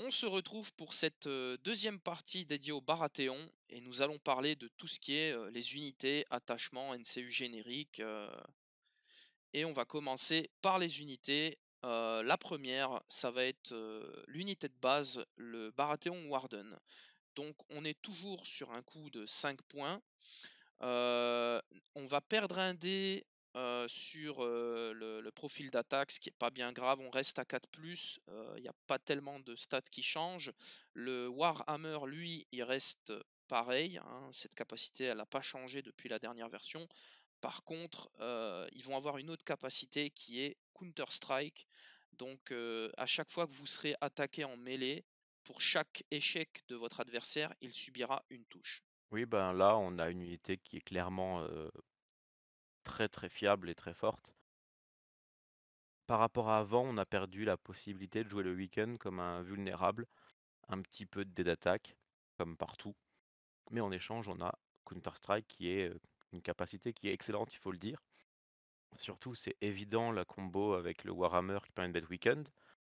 On se retrouve pour cette deuxième partie dédiée au Baratheon et nous allons parler de tout ce qui est les unités, attachements, NCU génériques. Et on va commencer par les unités. La première, ça va être l'unité de base, le Baratheon Warden. Donc on est toujours sur un coût de 5 points. On va perdre un dé sur le profil d'attaque, ce qui est pas bien grave. On reste à 4+, il y a pas tellement de stats qui changent. Le Warhammer, lui, il reste pareil, hein, cette capacité, elle a pas changé depuis la dernière version. Par contre, ils vont avoir une autre capacité qui est Counter Strike. Donc, à chaque fois que vous serez attaqué en mêlée, pour chaque échec de votre adversaire, il subira une touche. Oui, ben, là, on a une unité qui est clairement, très, très fiable et très forte. Par rapport à avant, on a perdu la possibilité de jouer le week-end comme un vulnérable, un petit peu de dés d'attaque, comme partout. Mais en échange, on a Counter Strike qui est, une capacité qui est excellente, il faut le dire. Surtout, c'est évident la combo avec le Warhammer qui permet de mettre week-end.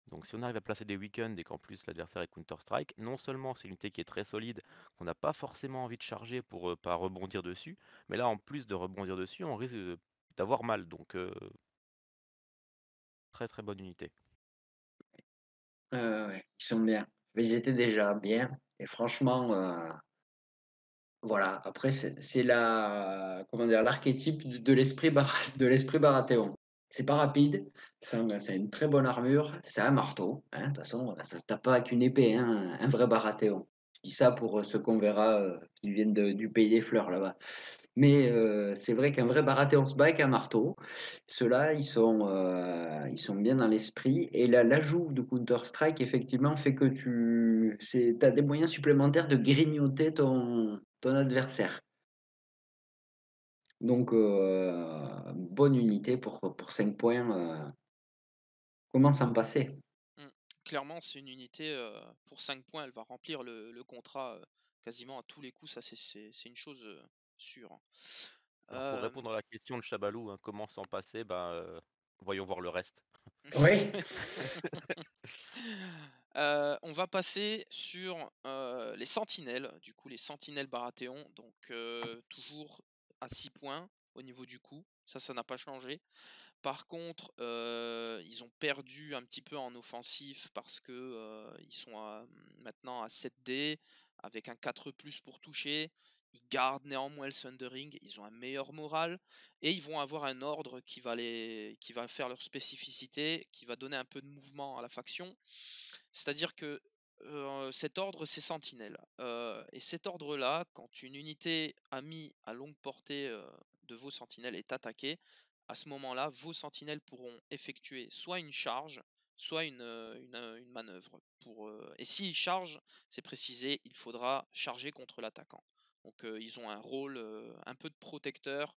Donc si on arrive à placer des week-ends et qu'en plus l'adversaire est Counter Strike, non seulement c'est une unité qui est très solide, qu'on n'a pas forcément envie de charger pour pas rebondir dessus, mais là en plus de rebondir dessus, on risque d'avoir mal. Donc très très bonne unité. Ouais, ils sont bien. Mais ils étaient déjà bien et franchement, voilà, après c'est la comment dire? L'archétype de l'esprit de l'esprit Baratheon. C'est pas rapide, ça a une très bonne armure, c'est un marteau, hein, de toute façon, ça se tape pas avec une épée, hein, un vrai Baratheon. Je dis ça pour, ceux qu'on verra, qui viennent du pays des fleurs là-bas. Mais c'est vrai qu'un vrai Baratheon se bat avec un marteau. Ceux-là, ils sont bien dans l'esprit et l'ajout de Counter Strike effectivement fait que tu as des moyens supplémentaires de grignoter ton adversaire. Donc bonne unité pour 5 points, comment s'en passer? Mmh. Clairement, c'est une unité, pour 5 points, elle va remplir le contrat, quasiment à tous les coups, ça c'est une chose, sûre, hein. Alors pour répondre à la question de Chabalou, hein, comment s'en passer, ben, voyons voir le reste. Oui? On va passer sur, les sentinelles, du coup les sentinelles Baratheon, donc toujours à 6 points au niveau du coup, ça n'a pas changé. Par contre, ils ont perdu un petit peu en offensif parce que, ils sont maintenant à 7D avec un 4+ pour toucher. Ils gardent néanmoins le Sundering, ils ont un meilleur moral et ils vont avoir un ordre qui va faire leur spécificité, qui va donner un peu de mouvement à la faction. C'est-à-dire que, cet ordre, c'est sentinelle, et cet ordre-là, quand une unité amie à longue portée, de vos sentinelles est attaquée, à ce moment-là, vos sentinelles pourront effectuer soit une charge, soit une manœuvre et s'ils chargent, c'est précisé, il faudra charger contre l'attaquant. Donc, ils ont un rôle, un peu de protecteur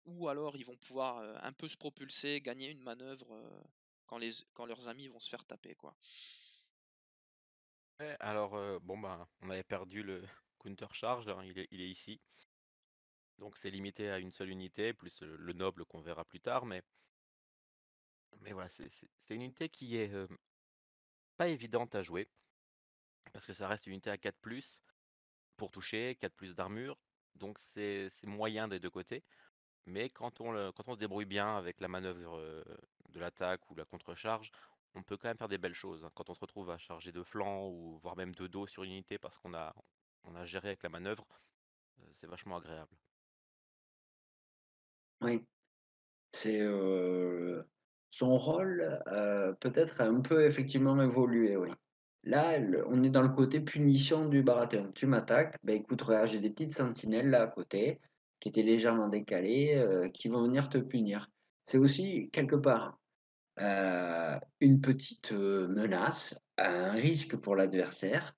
ou alors ils vont pouvoir, un peu se propulser, gagner une manœuvre, quand leurs amis vont se faire taper, quoi. Ouais, alors, bon, ben, on avait perdu le counter charge, hein, il est ici. Donc c'est limité à une seule unité, plus, le noble qu'on verra plus tard, mais voilà, c'est une unité qui est, pas évidente à jouer, parce que ça reste une unité à 4+, pour toucher, 4+ d'armure, donc c'est moyen des 2 côtés. Mais quand on se débrouille bien avec la manœuvre, de l'attaque ou la contre-charge, on peut quand même faire des belles choses, hein. Quand on se retrouve à charger de flanc ou voire même de dos sur une unité parce qu'on a géré avec la manœuvre, c'est vachement agréable. Oui. C'est, son rôle, peut-être a un peu effectivement évolué, oui. Là, on est dans le côté punition du Baratheon. Tu m'attaques, ben écoute, regarde, j'ai des petites sentinelles là à côté, qui étaient légèrement décalées, qui vont venir te punir. C'est aussi quelque part, une petite, menace, un risque pour l'adversaire,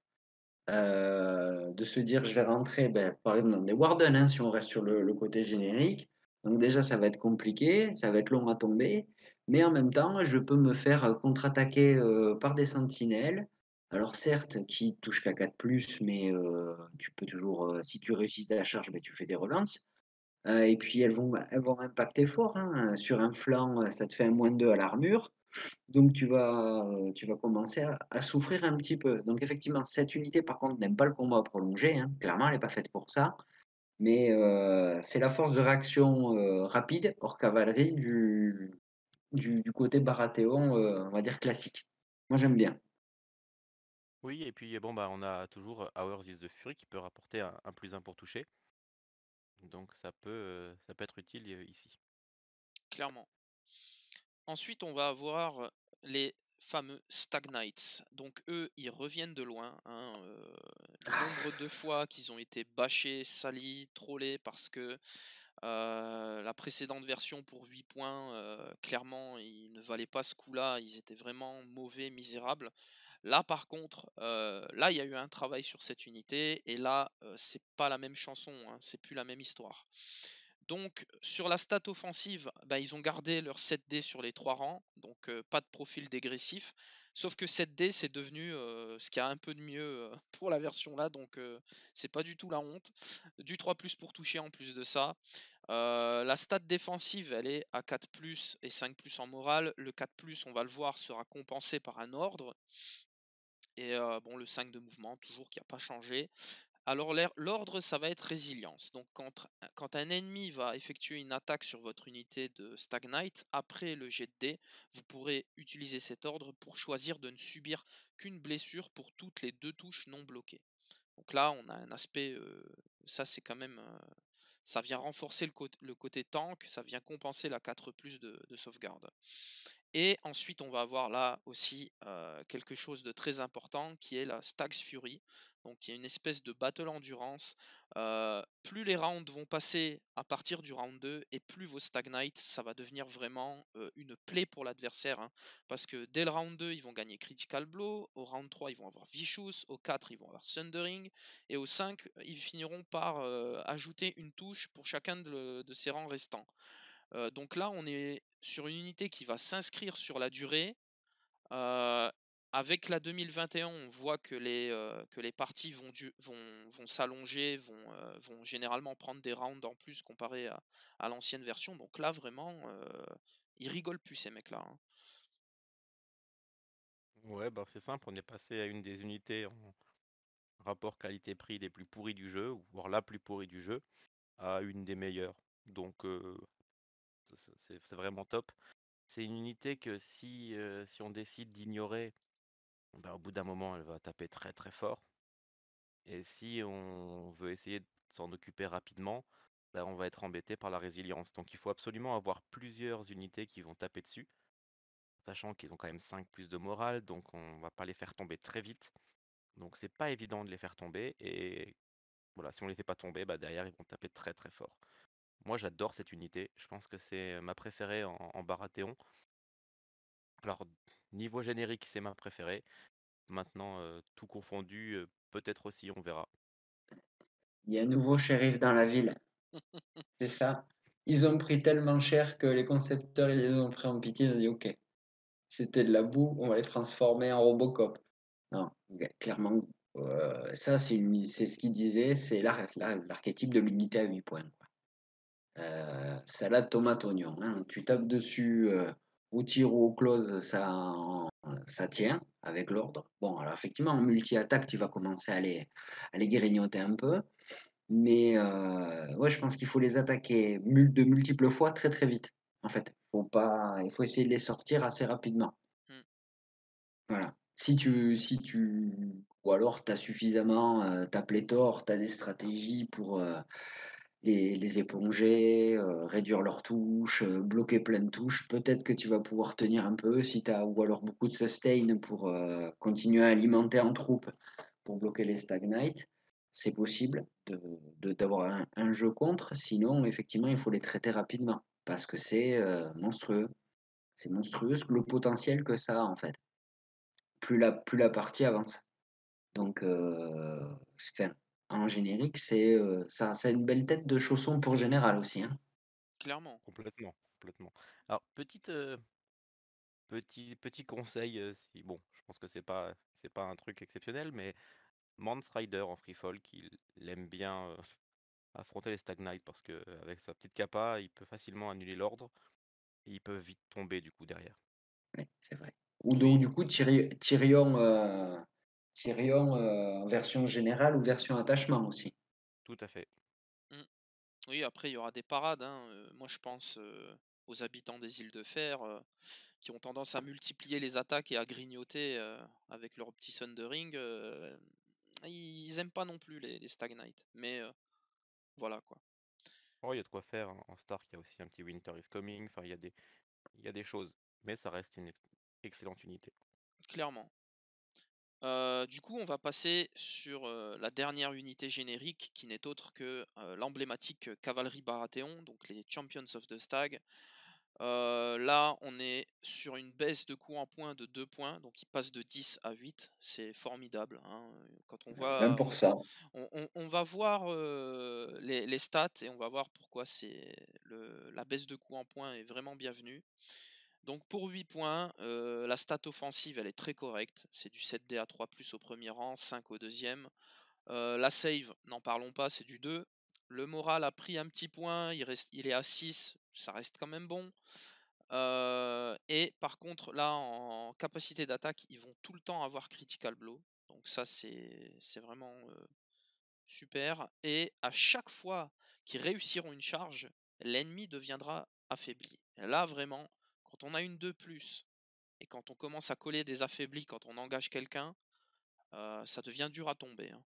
de se dire: «Je vais rentrer», ben, par exemple dans des Warden, hein, si on reste sur le côté générique. Donc déjà, ça va être compliqué, ça va être long à tomber, mais en même temps, je peux me faire, contre-attaquer, par des sentinelles. Alors certes, qui touchent qu'à 4+, mais tu peux toujours, si tu réussis ta charge, beh, tu fais des relances. Et puis elles vont impacter fort, hein, sur un flanc, ça te fait un -2 à l'armure. Donc tu vas commencer à souffrir un petit peu. Donc effectivement, cette unité par contre n'aime pas le combat prolongé, hein. Clairement, elle est pas faite pour ça. Mais c'est la force de réaction, rapide hors cavalerie du côté Baratheon, on va dire classique. Moi j'aime bien. Oui, et puis bon, bah, on a toujours Hours is the Fury qui peut rapporter un +1 pour toucher. Donc ça peut être utile ici. clairement. Ensuite, on va avoir les fameux Stag Knights. Donc eux, ils reviennent de loin, hein, le nombre de fois qu'ils ont été bâchés, salis, trollés parce que la précédente version pour 8 points, clairement, ils ne valaient pas ce coup-là, ils étaient vraiment mauvais, misérables. Là, par contre, là, il y a eu un travail sur cette unité et là, c'est pas la même chanson, hein, c'est plus la même histoire. Donc, sur la stat offensive, bah, ils ont gardé leur 7D sur les 3 rangs, donc pas de profil dégressif. Sauf que 7D, c'est devenu ce qu'il y a un peu de mieux pour la version là, donc c'est pas du tout la honte. Du 3+ pour toucher en plus de ça. La stat défensive, elle est à 4+ et 5+ en morale. Le 4+, on va le voir, sera compensé par un ordre. Et bon, le 5 de mouvement, toujours qui n'a pas changé. Alors l'ordre, ça va être résilience. Donc quand un ennemi va effectuer une attaque sur votre unité de Stag Knight, après le jet de dés, vous pourrez utiliser cet ordre pour choisir de ne subir qu'une blessure pour toutes les 2 touches non bloquées. Donc là, on a un aspect, ça c'est quand même, ça vient renforcer le côté tank, ça vient compenser la 4+ de sauvegarde. Et ensuite, on va avoir là aussi quelque chose de très important qui est la Stag's Fury. Donc, il y a une espèce de battle endurance. Plus les rounds vont passer à partir du round 2 et plus vos Stag Knights, ça va devenir vraiment une plaie pour l'adversaire, hein. Parce que dès le round 2, ils vont gagner Critical Blow. Au round 3, ils vont avoir Vicious. Au 4, ils vont avoir Thundering. Et au 5, ils finiront par ajouter une touche pour chacun de ces rangs restants. Donc là, on est sur une unité qui va s'inscrire sur la durée. Euh, Avec la 2021, on voit que les parties vont s'allonger, vont généralement prendre des rounds en plus comparé à l'ancienne version. Donc là, vraiment, ils rigolent plus ces mecs-là, hein. Ouais, bah c'est simple, on est passé à une des unités en rapport qualité-prix les plus pourries du jeu, ou voire la plus pourrie du jeu, à une des meilleures. Donc c'est vraiment top. C'est une unité que si on décide d'ignorer, bah, au bout d'un moment, elle va taper très très fort. Et si on veut essayer de s'en occuper rapidement, bah, on va être embêté par la résilience. Donc il faut absolument avoir plusieurs unités qui vont taper dessus, sachant qu'ils ont quand même 5+ de morale, donc on va pas les faire tomber très vite. Donc c'est pas évident de les faire tomber, et voilà, si on les fait pas tomber, bah derrière ils vont taper très très fort. Moi j'adore cette unité, je pense que c'est ma préférée en Baratheon. Alors niveau générique c'est ma préférée. Maintenant tout confondu, peut-être aussi, on verra. Il y a un nouveau shérif dans la ville, c'est ça. Ils ont pris tellement cher que les concepteurs, ils les ont pris en pitié, ils ont dit: «OK, c'était de la boue, on va les transformer en Robocop». Non, clairement, ça c'est ce qu'il disait, c'est l'archétype de l'unité à 8 points, quoi. Salade tomate oignon, hein. Tu tapes dessus, au tir ou au close, ça tient avec l'ordre. Bon, alors effectivement, en multi-attaque, tu vas commencer à les grignoter un peu, mais ouais, je pense qu'il faut les attaquer de multiples fois très, très vite, en fait. Il faut essayer de les sortir assez rapidement. Mm. Voilà. Si tu ou alors tu as suffisamment, tu as pléthore, tu as des stratégies pour, les éponger, réduire leurs touches, bloquer plein de touches. Peut-être que tu vas pouvoir tenir un peu si tu as ou alors beaucoup de sustain pour, continuer à alimenter en troupes pour bloquer les Stag Knights. C'est possible d'avoir un jeu contre, sinon effectivement il faut les traiter rapidement parce que c'est, monstrueux. C'est monstrueux le potentiel que ça a en fait, plus la partie avance. Donc enfin, en générique, ça a une belle tête de chausson pour général aussi, hein. Clairement. Complètement, complètement. Alors petit conseil, si bon, je pense que c'est pas un truc exceptionnel, mais Mance Rider en free fall, il aime bien affronter les Stag Knights parce que avec sa petite capa, il peut facilement annuler l'ordre et il peut vite tomber du coup derrière. Ouais, c'est vrai. Ou donc Oui, du coup Tyrion, en version générale ou version attachement aussi? Tout à fait. mmh, oui, après il y aura des parades, hein, moi je pense, aux habitants des îles de Fer, qui ont tendance à multiplier les attaques et à grignoter, avec leur petit Sundering, ils aiment pas non plus les Stag Knight, mais voilà quoi, Oh, il y a de quoi faire, hein. En Stark, il y a aussi un petit Winter is Coming, enfin il y a des choses, mais ça reste une excellente unité. clairement. Du coup, on va passer sur, la dernière unité générique qui n'est autre que, l'emblématique cavalerie Baratheon, donc les Champions of the Stag. Là, on est sur une baisse de coût en points de 2 points, donc il passe de 10 à 8. C'est formidable, hein, quand on Même voit pour ça. on va voir, les stats et on va voir pourquoi la baisse de coût en points est vraiment bienvenue. Donc pour 8 points, la stat offensive, elle est très correcte. C'est du 7D à 3+ au premier rang, 5 au deuxième. La save, n'en parlons pas, c'est du 2. Le moral a pris un petit point, il est à 6, ça reste quand même bon. Et par contre, là, en capacité d'attaque, ils vont tout le temps avoir critical blow. Donc ça, c'est vraiment super. Et à chaque fois qu'ils réussiront une charge, l'ennemi deviendra affaibli. Et là, vraiment, quand on a une 2+, et quand on commence à coller des affaiblis, quand on engage quelqu'un, ça devient dur à tomber, hein.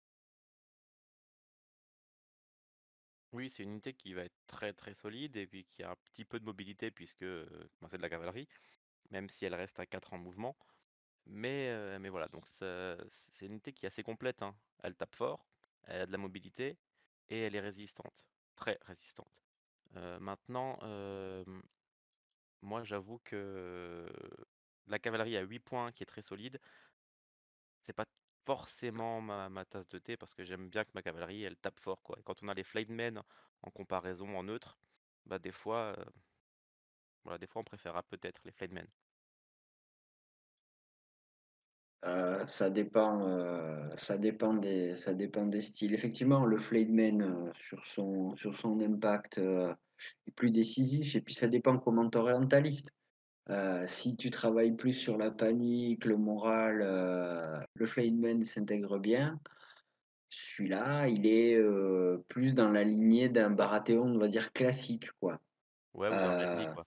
Oui, c'est une unité qui va être très très solide et puis qui a un petit peu de mobilité puisque ben, c'est de la cavalerie, même si elle reste à 4 en mouvement. Mais voilà, donc c'est une unité qui est assez complète, hein. Elle tape fort, elle a de la mobilité et elle est résistante, très résistante. Maintenant, moi j'avoue que la cavalerie à 8 points qui est très solide, c'est pas forcément ma tasse de thé parce que j'aime bien que ma cavalerie elle tape fort quoi. Et quand on a les Flamemen en comparaison en neutre, bah des fois, voilà, des fois on préférera peut-être les Flamemen. Ça dépend des styles. Effectivement, le Flademan, sur son impact, est plus décisif et puis ça dépend comment tu orientalistes. Si tu travailles plus sur la panique, le moral, le Flademan s'intègre bien. Celui-là, il est, plus dans la lignée d'un Baratheon, on va dire classique, quoi. Ouais, ou d'un Renly Heu quoi.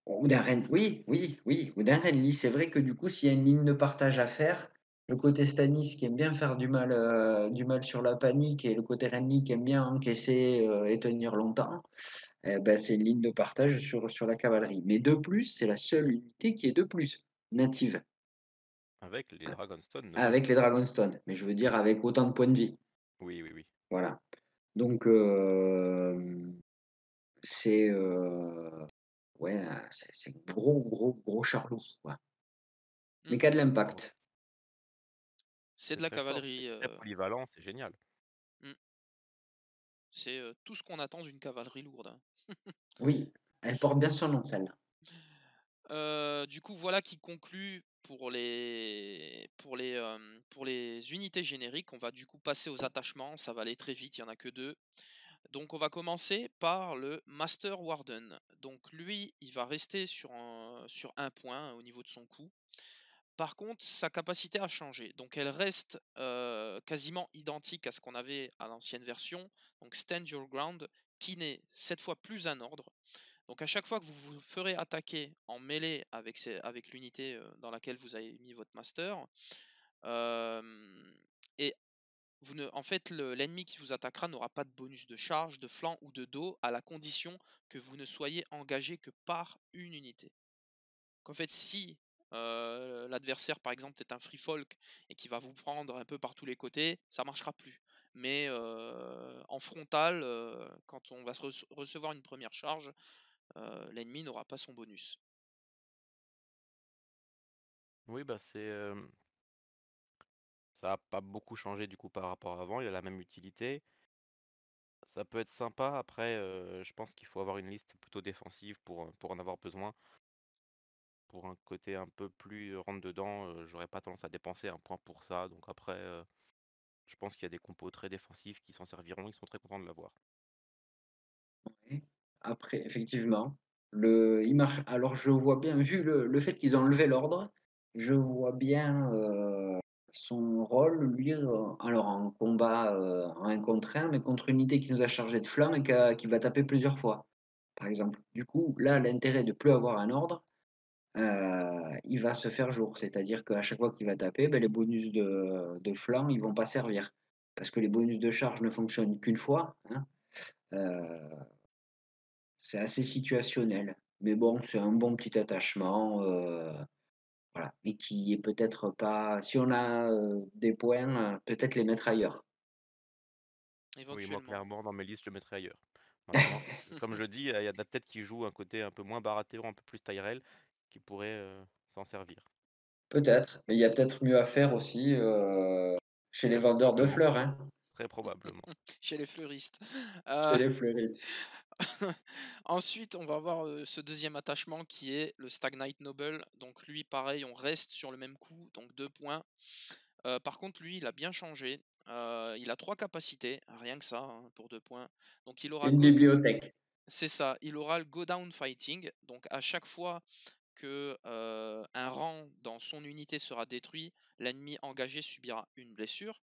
ou d'un Ren oui, oui, oui, ou d'un Renly. C'est vrai que du coup, s'il y a une ligne de partage à faire, le côté Stannis qui aime bien faire du mal sur la panique et le côté Renly qui aime bien encaisser, et tenir longtemps, et bah, c'est une ligne de partage sur la cavalerie. Mais de plus, c'est la seule unité qui est de plus, native, Avec les Dragonstone avec notamment. les Dragonstone, mais je veux dire avec autant de points de vie, Oui, oui, oui. voilà. Donc c'est, ouais, c'est gros, gros, gros char lourd, quoi, mais Mmh. qui a de Oh, l'impact. C'est de c'est la très fort, c'est cavalerie, très polyvalent, c'est génial. mmh, c'est, tout ce qu'on attend d'une cavalerie lourde, hein. Oui, elle porte bien son nom, celle-là. Du coup, voilà qui conclut pour les unités génériques. On va du coup passer aux attachements, ça va aller très vite, il y en a que 2. Donc on va commencer par le Master Warden. Donc lui, il va rester sur un point au niveau de son coup. Par contre, sa capacité a changé. Donc elle reste quasiment identique à ce qu'on avait à l'ancienne version. Donc Stand Your Ground, qui n'est cette fois plus un ordre. Donc à chaque fois que vous vous ferez attaquer en mêlée avec l'unité dans laquelle vous avez mis votre master, et en fait, l'ennemi qui vous attaquera n'aura pas de bonus de charge, de flanc ou de dos à la condition que vous ne soyez engagé que par une unité. Donc en fait, si l'adversaire, par exemple, est un free folk et qui va vous prendre un peu par tous les côtés, ça marchera plus. Mais en frontal, quand on va recevoir une première charge, l'ennemi n'aura pas son bonus. Oui, bah ça a pas beaucoup changé du coup par rapport à avant, il a la même utilité. Ça peut être sympa, après je pense qu'il faut avoir une liste plutôt défensive pour en avoir besoin. Pour un côté un peu plus rentre dedans, j'aurais pas tendance à dépenser un point pour ça, donc après, je pense qu'il y a des compos très défensifs qui s'en serviront, ils sont très contents de l'avoir. Oui. Après, effectivement, Il marche. Alors je vois bien, vu le fait qu'ils ont enlevé l'ordre, je vois bien, son rôle, lui, alors en combat, en 1 contre 1, mais contre une unité qui nous a chargé de flanc et qui va taper plusieurs fois, par exemple. Du coup, là, l'intérêt de plus avoir un ordre, il va se faire jour. C'est-à-dire qu'à chaque fois qu'il va taper, beh, les bonus de flanc, ils vont pas servir. Parce que les bonus de charge ne fonctionnent qu'une fois, hein. Heu, c'est assez situationnel. Mais bon, c'est un bon petit attachement, voilà, et qui est peut-être pas si on a, des points, peut-être les mettre ailleurs. Oui, moi, Éventuellement. clairement, dans mes listes, je le mettrais ailleurs. Maintenant, comme je dis, il y en a peut-être qui jouent un côté un peu moins Baratheon, un peu plus Tyrell, qui pourraient s'en servir. Peut-être, mais il y a peut-être mieux à faire aussi, chez les Très vendeurs de probablement. fleurs, hein, Très probablement. Chez les fleuristes. chez Heu, les fleuristes. ensuite, on va voir, ce deuxième attachement qui est le Stag Knight Noble. Donc lui, pareil, on reste sur le même coup, donc 2 points. Par contre, lui, il a bien changé. Il a 3 capacités, rien que ça, hein, pour 2 points. Donc il aura Une bibliothèque. c'est ça, il aura le Go Down Fighting. Donc à chaque fois que, un rang dans son unité sera détruit, l'ennemi engagé subira une blessure.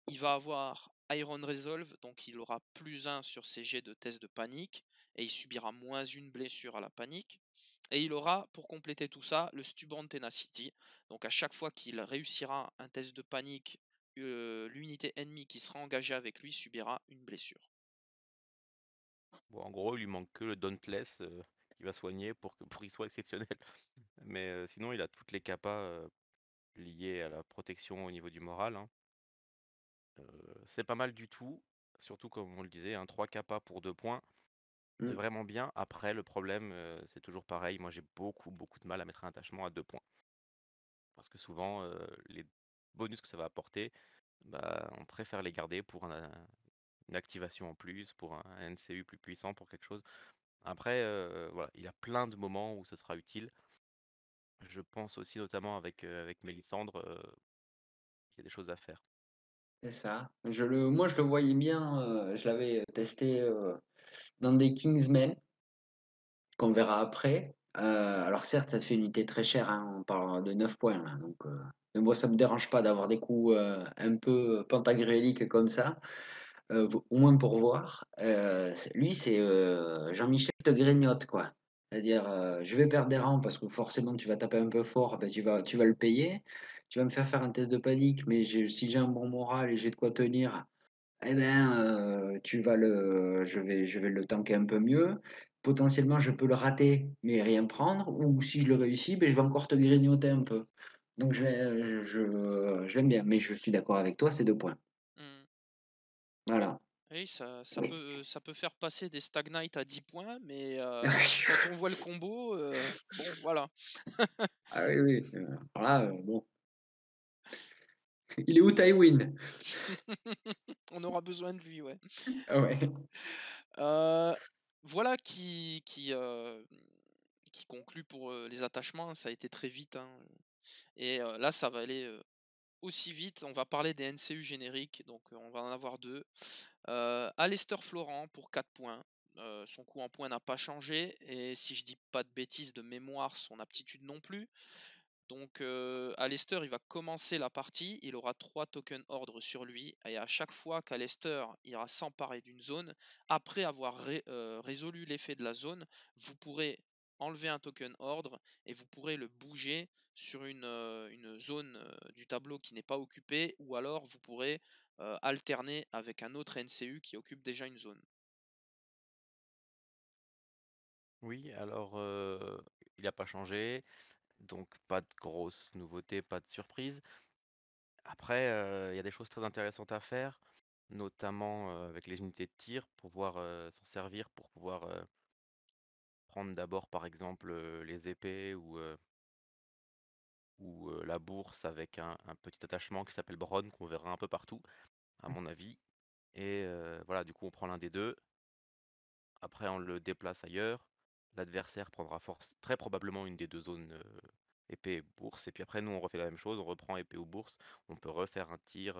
Il va avoir Iron Resolve, donc il aura +1 sur ses jets de test de panique, et il subira -1 blessure à la panique. Et il aura, pour compléter tout ça, le Stubborn Tenacity. Donc à chaque fois qu'il réussira un test de panique, l'unité ennemie qui sera engagée avec lui subira une blessure. Bon, en gros, il lui manque que le Dauntless qui va soigner pour qu'il soit exceptionnel. Mais sinon, il a toutes les capas liées à la protection au niveau du moral, hein. C'est pas mal du tout, surtout comme on le disait, hein, 3 capas pour 2 points, c'est Mmh. vraiment bien. Après, le problème, c'est toujours pareil, moi j'ai beaucoup, beaucoup de mal à mettre un attachement à 2 points. Parce que souvent, les bonus que ça va apporter, bah, on préfère les garder pour une activation en plus, pour un NCU plus puissant, pour quelque chose. Après, voilà, il y a plein de moments où ce sera utile. Je pense aussi notamment avec Mélisandre, il y a des choses à faire. C'est ça. Moi, je le voyais bien, je l'avais testé, dans des Kingsmen, qu'on verra après. Alors certes, ça te fait une unité très chère, hein, on parle de 9 points là, donc mais moi ça me dérange pas d'avoir des coups, un peu pantagruéliques comme ça, au moins pour voir. C'est, Jean-Michel te grignote quoi. C'est-à-dire, je vais perdre des rangs parce que forcément tu vas taper un peu fort, ben tu vas le payer. Tu vas me faire un test de panique, mais si j'ai un bon moral et j'ai de quoi tenir, eh ben, je vais le tanker un peu mieux. Potentiellement, je peux le rater, mais rien prendre, ou si je le réussis, ben je vais encore te grignoter un peu. Donc je l'aime bien, mais je suis d'accord avec toi, c'est 2 points. Mmh. Voilà. Oui, Oui. ça peut faire passer des Stag Knight à 10 points, mais quand on voit le combo, bon voilà. Ah oui, oui, alors là, bon, il est où Tywin? On aura besoin de lui, ouais. Ah ouais. Heu, voilà qui conclut pour, les attachements, hein. Ça a été très vite, hein, et là, ça va aller, aussi vite. On va parler des NCU génériques, donc on va en avoir 2. Aleister Florent pour 4 points. Son coût en points n'a pas changé et si je dis pas de bêtises de mémoire, son aptitude non plus. Donc Aleister, il va commencer la partie, il aura 3 tokens ordre sur lui et à chaque fois qu'Aleister ira s'emparer d'une zone, après avoir résolu l'effet de la zone, vous pourrez enlever un token ordre et vous pourrez le bouger sur une zone du tableau qui n'est pas occupée ou alors vous pourrez alterner avec un autre NCU qui occupe déjà une zone. Oui, alors, il a pas changé, donc pas de grosses nouveautés, pas de surprises. Après, il y a des choses très intéressantes à faire, notamment, avec les unités de tir, pour pouvoir, s'en servir pour pouvoir, prendre d'abord, par exemple, les épées ou la bourse avec un petit attachement qui s'appelle Bronn, qu'on verra un peu partout, à mon avis. Et voilà, du coup, on prend l'un des 2. Après on le déplace ailleurs. L'adversaire prendra très probablement une des 2 zones, épée et bourse et puis après nous on refait la même chose, on reprend épée ou bourse, on peut refaire un tir,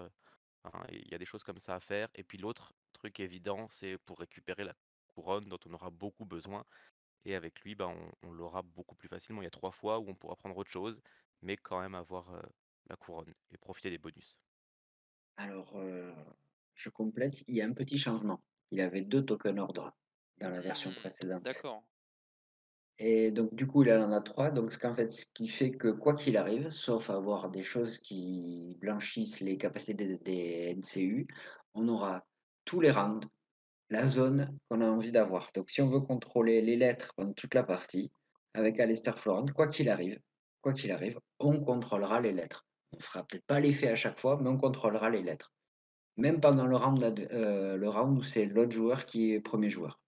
enfin il y a des choses comme ça à faire et puis l'autre truc évident, c'est pour récupérer la couronne dont on aura beaucoup besoin Et avec lui, bah, on l'aura beaucoup plus facilement. Il y a 3 fois où on pourra prendre autre chose, mais quand même avoir, la couronne et profiter des bonus. Alors, je complète, il y a un petit changement. Il avait 2 tokens ordre dans la version Hmm, précédente d'accord. et donc du coup, il en a 3. Donc ce qui fait que quoi qu'il arrive, sauf avoir des choses qui blanchissent les capacités des NCU, on aura tous les rounds, la zone qu'on a envie d'avoir. Donc si on veut contrôler les lettres pendant toute la partie, avec Alistair Florent, quoi qu'il arrive, on contrôlera les lettres. On fera peut-être pas l'effet à chaque fois, mais on contrôlera les lettres. Même pendant le round où c'est l'autre joueur qui est premier joueur.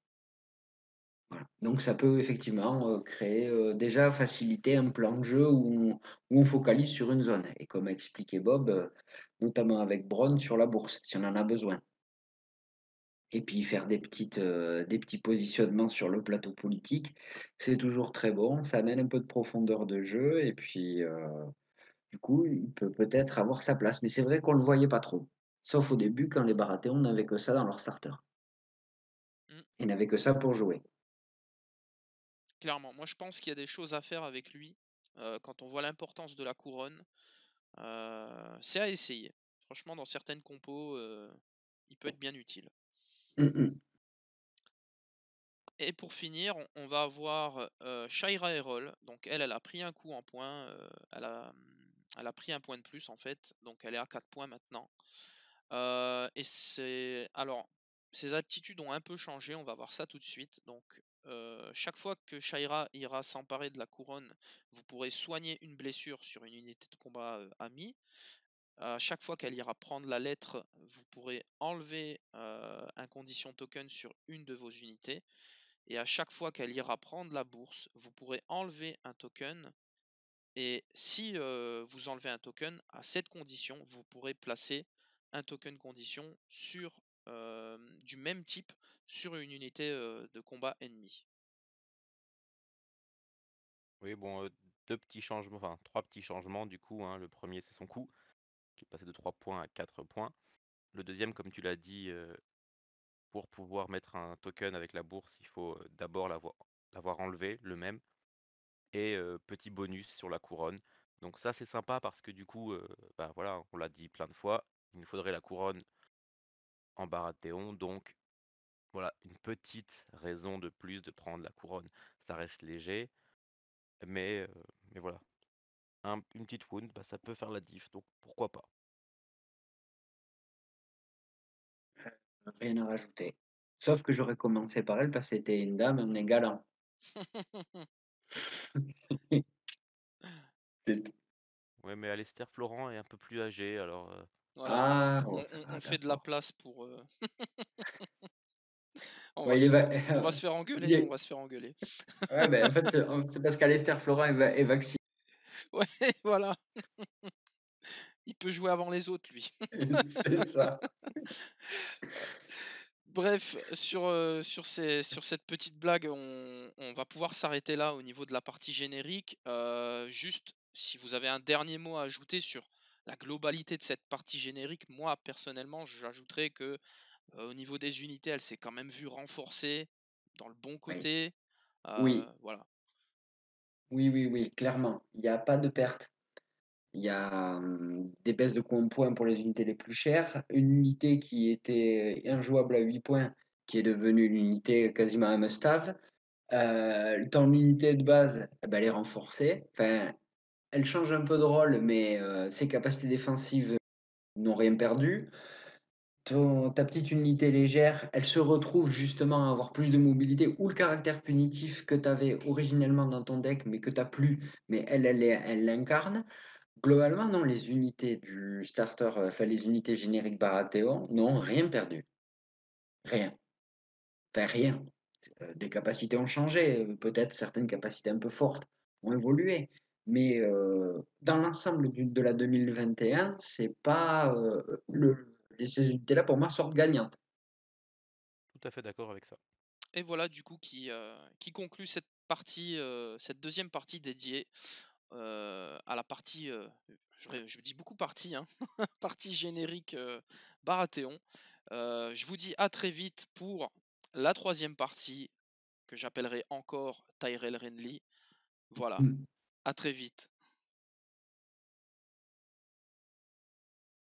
Voilà. Donc ça peut effectivement, créer, déjà faciliter un plan de jeu où on focalise sur une zone et comme a expliqué Bob, notamment avec Bron sur la bourse, si on en a besoin. Et puis faire des petits positionnements sur le plateau politique, c'est toujours très bon, ça amène un peu de profondeur de jeu et puis, du coup, il peut peut-être avoir sa place. Mais c'est vrai qu'on le voyait pas trop. Sauf au début quand les Baratheons n'avaient que ça dans leur starter. Hmm, Ils n'avaient que ça pour jouer. clairement. Moi, je pense qu'il y a des choses à faire avec lui. Quand on voit l'importance de la couronne, c'est à essayer. Franchement, dans certaines compos, il peut être bien utile. Mmh mh. Et pour finir, on va avoir Shaira Errol. Donc elle a pris un coup en point. Elle a pris un point de plus en fait. Donc elle est à 4 points maintenant. Et c'est. Alors, ses aptitudes ont un peu changé. On va voir ça tout de suite. Donc, chaque fois que Shaira ira s'emparer de la couronne, vous pourrez soigner une blessure sur une unité de combat amie. À chaque fois qu'elle ira prendre la lettre, vous pourrez enlever un condition token sur une de vos unités. Et à chaque fois qu'elle ira prendre la bourse, vous pourrez enlever un token. Et si vous enlevez un token, à cette condition, vous pourrez placer un token condition sur du même type sur une unité de combat ennemi. Oui, bon, 2 petits changements, enfin 3 petits changements du coup, hein. Le premier c'est son coût, qui est passé de 3 points à 4 points. Le deuxième, comme tu l'as dit, pour pouvoir mettre un token avec la bourse, il faut, d'abord l'avoir enlevé, le même et petit bonus sur la couronne. Donc ça, c'est sympa parce que du coup, bah, voilà, on l'a dit plein de fois, il nous faudrait la couronne en Baratheon, donc voilà, une petite raison de plus de prendre la couronne. Ça reste léger, mais heu, mais voilà, une petite wound, bah, ça peut faire la diff, donc pourquoi pas? Rien à rajouter. Sauf que j'aurais commencé par elle parce que c'était une dame et on est galant. C'est tout. Ouais, mais Alistair Florent est un peu plus âgé, alors, Voilà, Ah! on, Oh, on- ah on fait de la d'accord. place pour. On va Ouais, il est se, va on va se faire il engueuler, on est va se faire engueuler. ouais, ben, en fait, c'est parce qu'Alistair Florent est vacciné, Ouais, voilà, il peut jouer avant les autres, lui. c'est ça. Bref, sur cette petite blague, on va pouvoir s'arrêter là au niveau de la partie générique. Juste, si vous avez un dernier mot à ajouter sur la globalité de cette partie générique, moi personnellement, j'ajouterais que au niveau des unités, elle s'est quand même vue renforcée dans le bon Oui, côté. oui, Voilà. oui, oui, oui, clairement. Il y a pas de perte. Il y a, des baisses de coûts en points pour les unités les plus chères. Une unité qui était injouable à 8 points, qui est devenue une unité quasiment un must-have. Ton unité de base, eh ben, elle est renforcée. Enfin, elle change un peu de rôle, mais ses capacités défensives n'ont rien perdu. Ta petite unité légère, elle se retrouve justement à avoir plus de mobilité ou le caractère punitif que tu avais originellement dans ton deck, mais que tu as plus, mais elle l'incarne. Globalement, non, les unités du starter, enfin les unités génériques Baratheon n'ont rien perdu. Rien. Enfin rien. Des capacités ont changé, peut-être certaines capacités un peu fortes ont évolué. Mais dans l'ensemble de la 2021, c'est pas ces unités-là, pour moi, sortent gagnantes. Tout à fait d'accord avec ça. Et voilà du coup qui conclut cette partie, cette deuxième partie dédiée à la partie, je dis beaucoup partie, hein, partie générique Baratheon. Je vous dis à très vite pour la troisième partie que j'appellerai encore Tyrell Renly. Voilà, Mmh. à très vite.